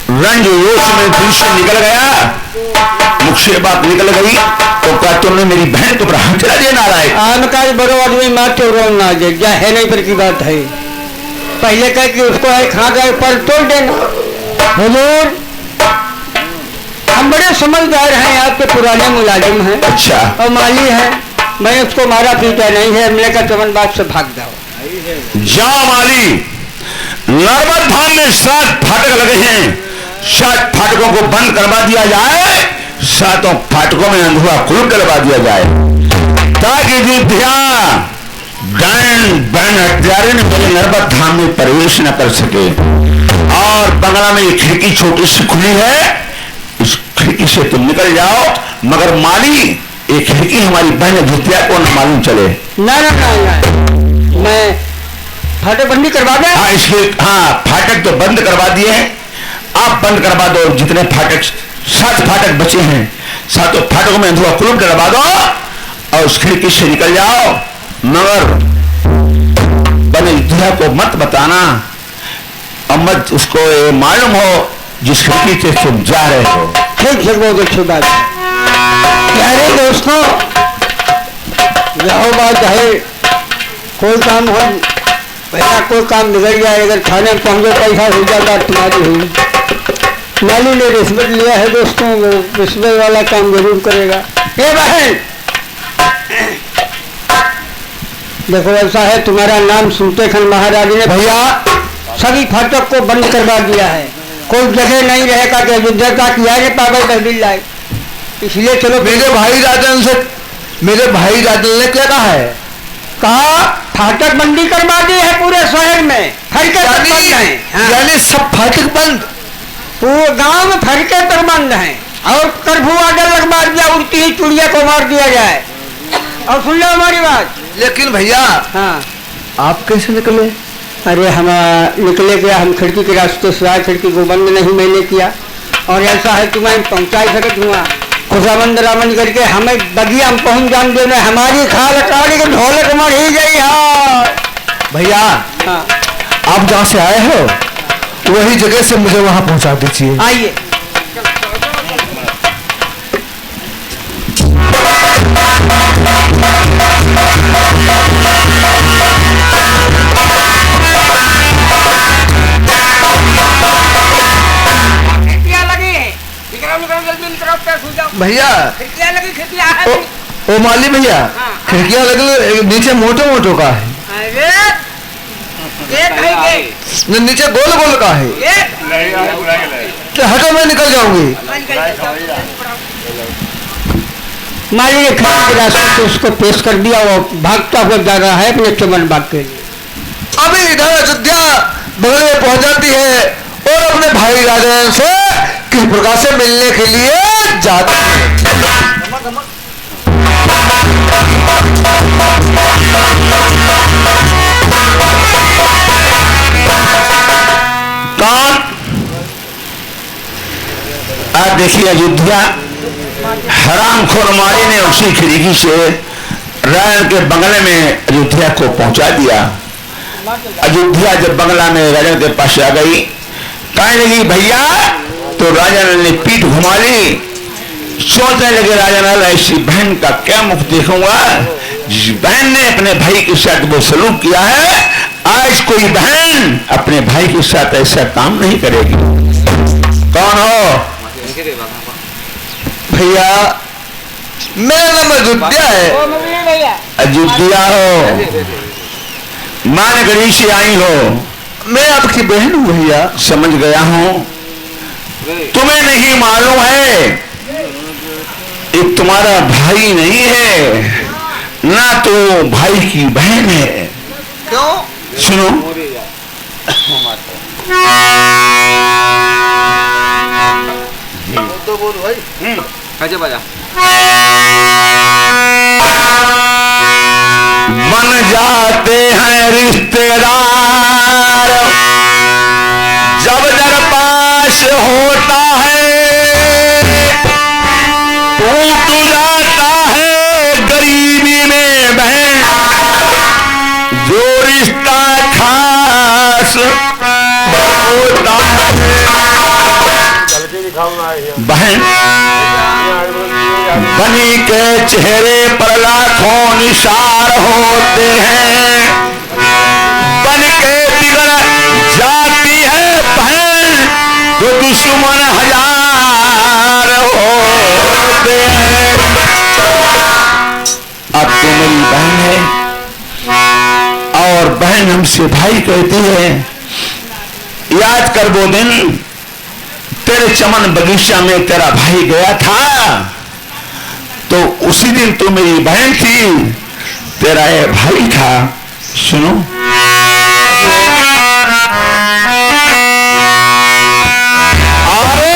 रंग रोष में दिल से निकल गया, मुख से बात निकल गई तो क्या तुमने मेरी बहन के ऊपर हाथ चला दिया नारायण? आनकाज बड़ो आदमी मारते रो ना जा है नहीं पर की बात है। पहले कह कि उसको है खा गए पर तोड़ देना। हुजूर हम बड़े समझदार हैं, आपके पुराने मुलाजिम हैं। अच्छा। और माली है, मैं उसको मारा पीटा नहीं है। हमने का चमन बाग से भाग जाओ। जाओ माली, नर्मद धाम में 7 फाटक लगे हैं, 7 फाटकों को बंद करवा दिया जाए, 7 फाटकों में अंधुआ खुल करवा दिया जाए, ताकि युद्धिया डायन बैन हत्यारे ने मेरे नर्मद धाम में प्रवेश न कर सके। और बंगला में एक खिड़की छोटी सी खुली है, इस खिड़की से तुम निकल जाओ, मगर माली एक खिड़की हमारी बहन युद्धिया को न मालूम चले। ना ना ना ना, मैं फाटक बंदी करवा दे। हाँ इसलिए, हाँ फाटक तो बंद करवा दिए हैं, आप बंद करवा दो। जितने फाटक 7 फाटक बचे हैं, 7 फाटकों में अंधुआ खुल करवा दो और उस खिड़की से निकल जाओ, मगर बने युद्धिया को मत बताना और मत उसको ये मालूम हो जिस खिड़की से तुम जा रहे हो। ठीक है, बहुत अच्छी बात है। प्यारे दोस्तों, यह बात है, कोई काम हो पहला कोई काम बिगड़ जाए, अगर थाने में पहुंचे पैसा हो जाता तुम्हारी हुई। माली ने रिश्वत लिया है दोस्तों, रिश्वत वाला काम जरूर करेगा। ए बहन देखो ऐसा है, तुम्हारा नाम सुनते खन महाराज ने भैया सभी फाटक को बंद करवा दिया है, कोई जगह नहीं रहेगा कि अयोध्या का किया ने पागल तहसील लाए। इसलिए चलो मेरे भाई राजन ने क्या कहा है? कहा फाटक बंदी करवा दी है पूरे शहर में, फरके तक बंद हैं। हाँ। यानी सब फाटक बंद, पूरे गांव में फरके तक बंद हैं और कर्फ्यू आर्डर लगवा दिया, उड़ती ही चुड़िया को मार दिया जाए। और सुन लो हमारी बात। लेकिन भैया हाँ आप कैसे निकले? अरे हम निकले गया, हम खिड़की के रास्ते से आए, खिड़की को बंद नहीं मैंने किया। और ऐसा है कि मैं पहुंचाई सकत हुआ खुशामंद रामन करके हमें बगिया हम पहुंच जान दे, हमारी खाल काली के ढोलक मर ही गई है। भैया हाँ आप जहाँ से आए हो वही जगह से मुझे वहाँ पहुँचा दीजिए। आइए। भैया ओ माली भैया, खिड़कियाँ लगे नीचे मोटे मोटो का है, नीचे गोल गोल का है, क्या हटो मैं निकल जाऊंगी। माली ने खिड़की के रास्ते से उसको पेश कर दिया, वो भागता हुआ जा रहा है अपने चमन बाग के लिए। अभी इधर अयोध्या बगल में पहुंच जाती है और अपने भाई राजन से किस प्रकार से मिलने के लिए जाती है। कौन? आप देखिए अयोध्या हरामखोर माली ने उसी खिड़की से राजन के बंगले में अयोध्या को पहुंचा दिया। अयोध्या जब बंगला में राजन के पास आ गई, कहने लगी भैया, तो राजन ने पीठ घुमा ली, सोचने लगे राजन ऐसी बहन का क्या मुख देखूंगा जिस बहन ने अपने भाई के साथ वो सलूक किया है, आज कोई बहन अपने भाई के साथ ऐसा काम नहीं करेगी। कौन हो? भैया मेरा नाम अयोध्या है। अयोध्या हो, मानगढ़ी से आई हो। मैं आपकी बहन हूँ भैया। समझ गया हूँ, तुम्हें नहीं मालूम है ये तुम्हारा भाई नहीं है ना, तो भाई की बहन है। क्यों? सुनो, तो बोल भाई। कैसे बजा? बन जाते हैं रिश्तेदार जब दर पास होता है, टूट जाता है गरीबी में बहन जो रिश्ता खास होता है। बहन बनी के चेहरे पर लाखों निशार होते हैं, बन के बिगड़ जाती है बहन तो दुश्मन हजार होते हैं। अब तो मेरी बहन है और बहन हमसे भाई कहती है, याद कर वो दिन तेरे चमन बगीचा में तेरा भाई गया था, तो उसी दिन तू मेरी बहन थी, तेरा ये भाई था। सुनो, अरे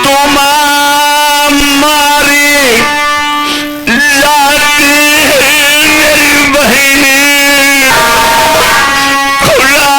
तुम हमारी लाती मेरी बहनी खुला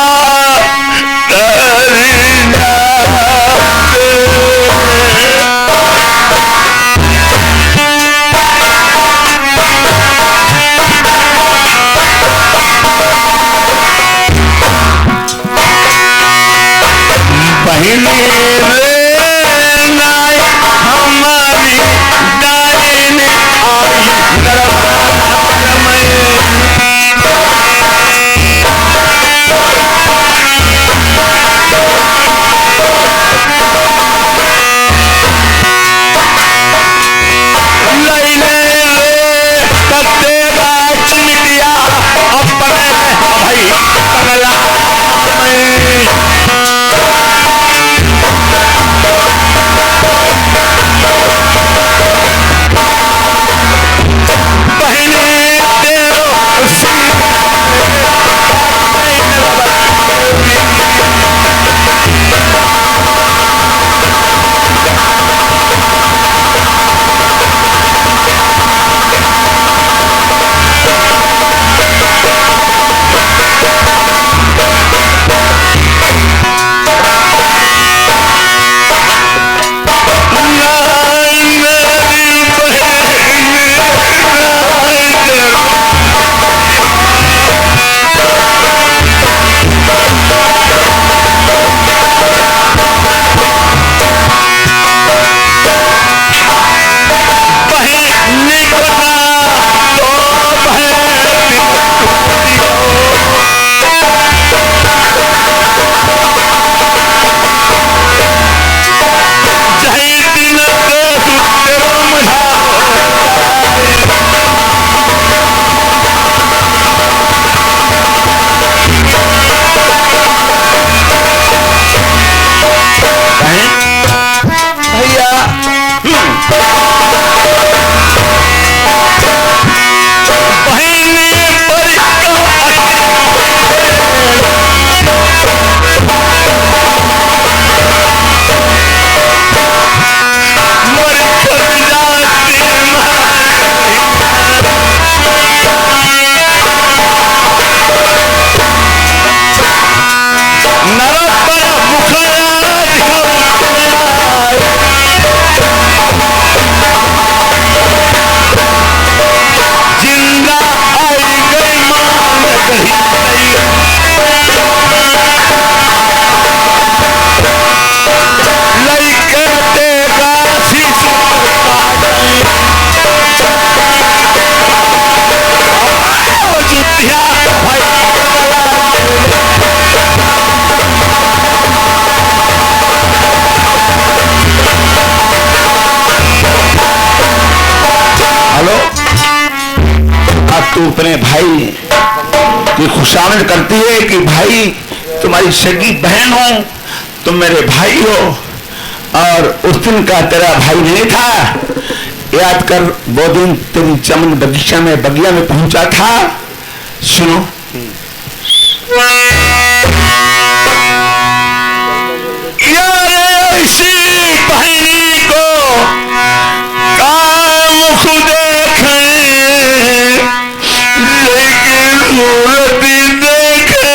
तू अपने भाई की खुशामद करती है कि भाई तुम्हारी सगी बहन हो, तुम मेरे भाई हो, और उस दिन का तेरा भाई नहीं था। याद कर वो दिन तेरी चमन बगीचा में बगिया में पहुंचा था। सुनो, यार ऐसी बहनी को काम खुद देखे लेकिन सूरत देखे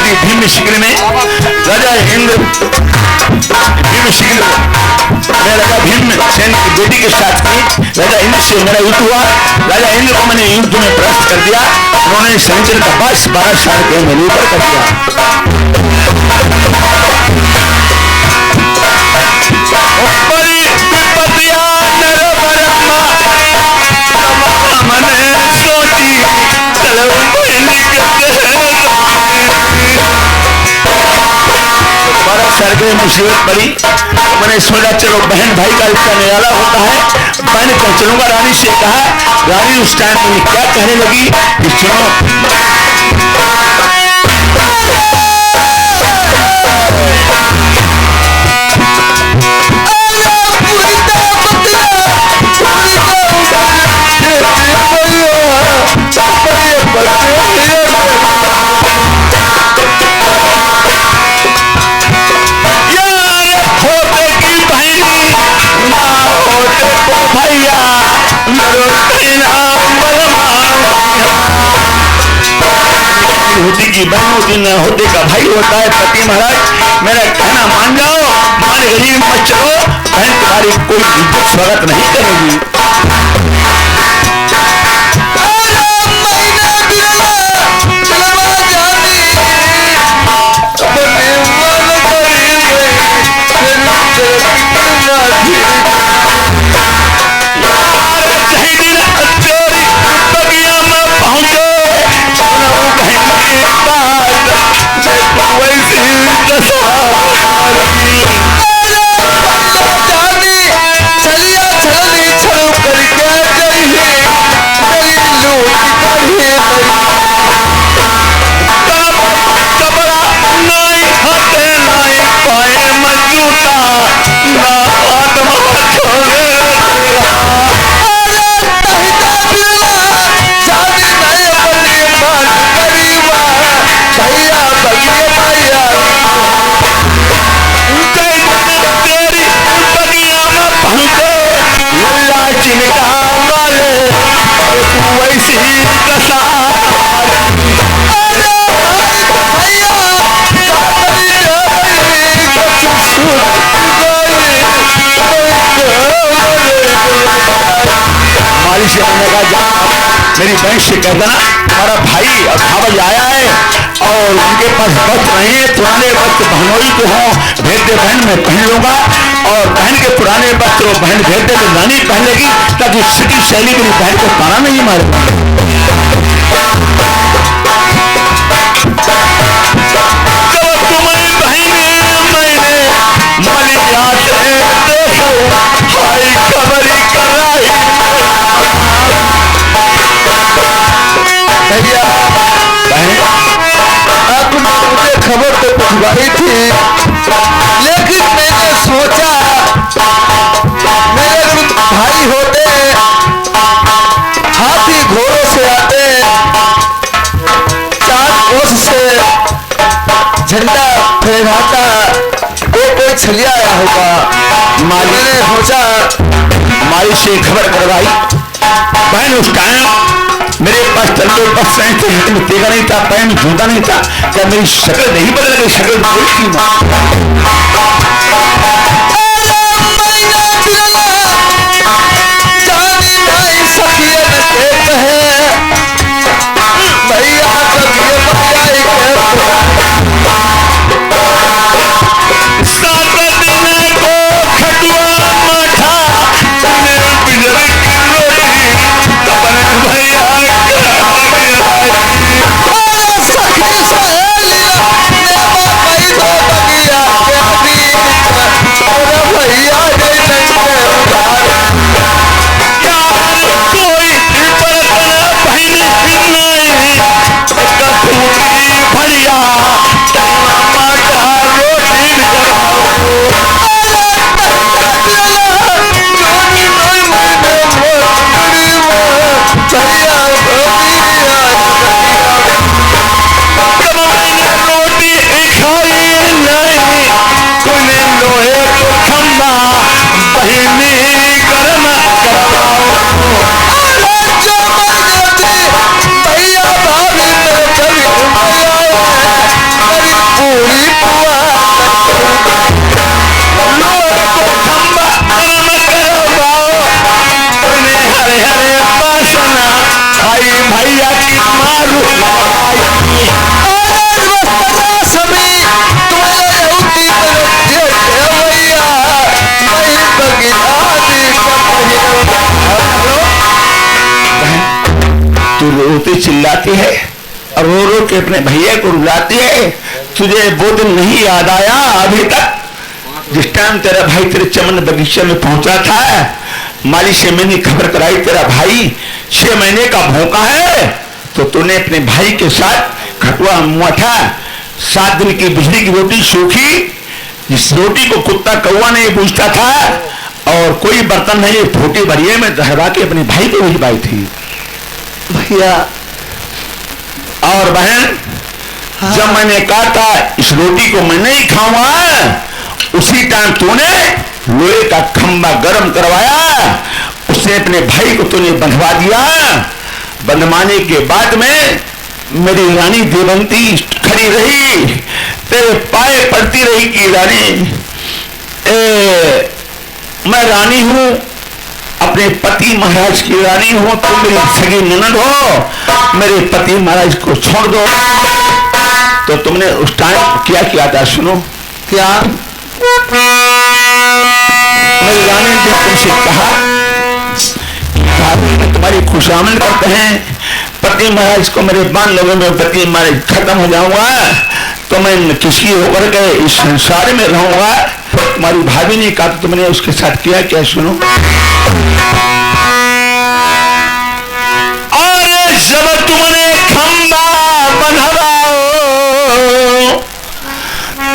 थी भीम शिकल में राजा इंद्र भीम शिकल मैं राजा भीमसेन की बेटी के साथ की राजा इंद्र से मेरा युद्ध हुआ। राजा इंद्र को मैंने युद्ध में परास्त कर दिया। उन्होंने शनिचर का 12 साल के मेरे ऊपर कर दिया। सरगे मुसीबत पड़ी। मैंने सोचा चलो बहन भाई का इसका निराला होता है। मैंने कल चलूंगा रानी से कहा। रानी उस टाइम में क्या कहने लगी कि सुनो होती की बहन होती न होते का भाई होता है पति। महाराज मेरा कहना मान जाओ, मान गरीब मत चलो। बहन तुम्हारी कोई इज्जत स्वागत नहीं करेगी। मेरी बहन से कहता ना हमारा भाई और भावज आया है और उनके पास वस्त्र नहीं है। पुराने वस्त्र बहनोई को हो भेज दे बहन मैं पहन लूंगा। और बहन के पुराने वस्त्र बहन भेज दे तो नानी पहन लेगी ताकि सिटी शैली मेरी बहन को ताना नहीं मारेगा। खबर तो भिजवाई थी लेकिन मैंने सोचा मेरे कुछ भाई होते हाथी घोड़ों से आते 4 कोस से झंडा फहराता कोई छलिया आया होगा। मैंने सोचा माली से खबर करवाई। बहन उस टाइम मेरे पास चलते बस थे, हाथ में तेगा नहीं था, पैर में जूता नहीं था। क्या मेरी शक्ल नहीं बदल गई? शक्ल कोई थी रोती चिल्लाती है और रो रो के अपने भैया को रुलाती है। तुझे वो दिन नहीं याद आया अभी तक जिस टाइम तेरा भाई तेरे चमन बगीचे में पहुंचा था? माली से मैंने खबर कराई तेरा भाई 6 महीने का भूखा है, तो तूने अपने भाई के साथ खटुआ मुआ था। 7 दिन की बिजली की रोटी सूखी, जिस रोटी को कुत्ता कौवा नहीं पूछता था, और कोई बर्तन नहीं फूटी भरिए में धरवा के अपने भाई को भिजवाई थी। भैया और बहन, जब मैंने कहा था इस रोटी को मैं नहीं खाऊंगा, उसी टाइम तूने लोहे का खंबा गर्म करवाया, उसने अपने भाई को तूने बंधवा दिया। बंधवाने के बाद में मेरी रानी देवंती खड़ी रही, तेरे पाए पड़ती रही कि रानी मैं रानी हूं, अपने पति महाराज की रानी हूं, तुम मेरी सगी ननद हो, मेरे पति महाराज को छोड़ दो। तो तुमने उस टाइम क्या किया था? सुनो क्या? मेरी रानी ने तुमसे कहा में तुम्हारी खुशामद करते हैं, पति महाराज को मेरे बांध लोगों में पति महाराज खत्म हो जाऊंगा तो मैं किसी होकर के इस संसार में रहूंगा। तुम्हारी भाभी ने कहा तो तुमने उसके साथ किया क्या? सुनो, और जब तुमने खंबा बंधवाओ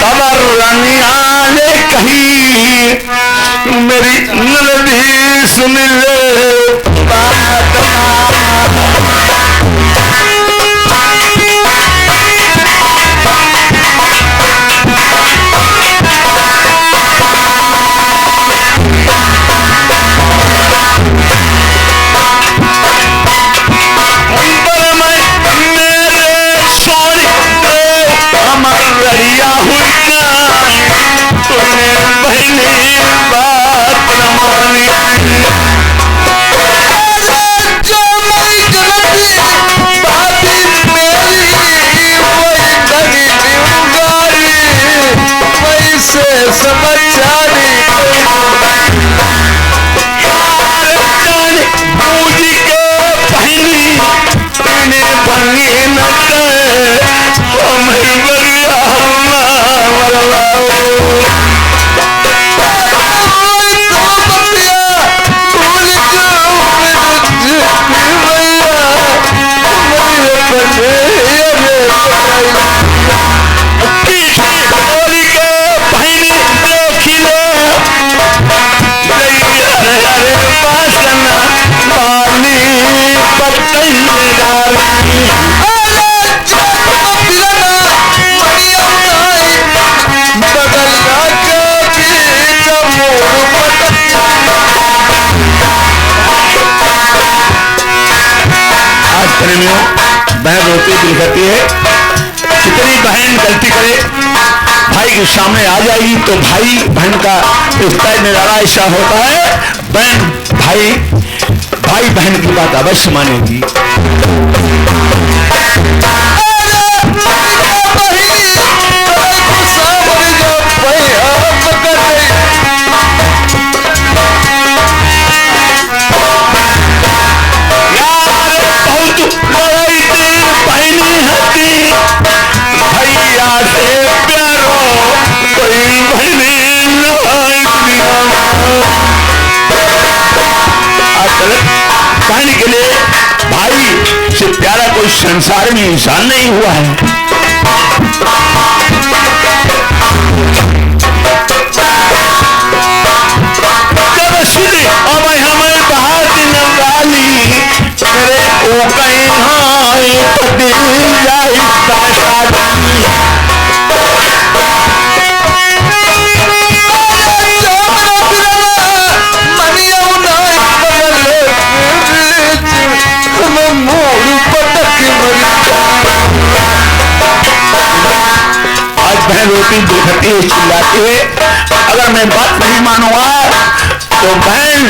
तब रानिया ने कही मेरी ननदी सुन ले बात। बहन रोती दिल करती है, कितनी बहन गलती करे भाई के सामने आ जाएगी तो भाई बहन का रिश्ता निराला ऐसा होता है, बहन भाई बहन की बात अवश्य मानेगी। कहने के लिए भाई से प्यारा कोई संसार में इंसान नहीं हुआ है। जब सुने अब हमें बात न वाली करे ओ कहीं रोटी दुखती है, चिल्लाती है, अगर मैं बात नहीं मानूंगा तो बहन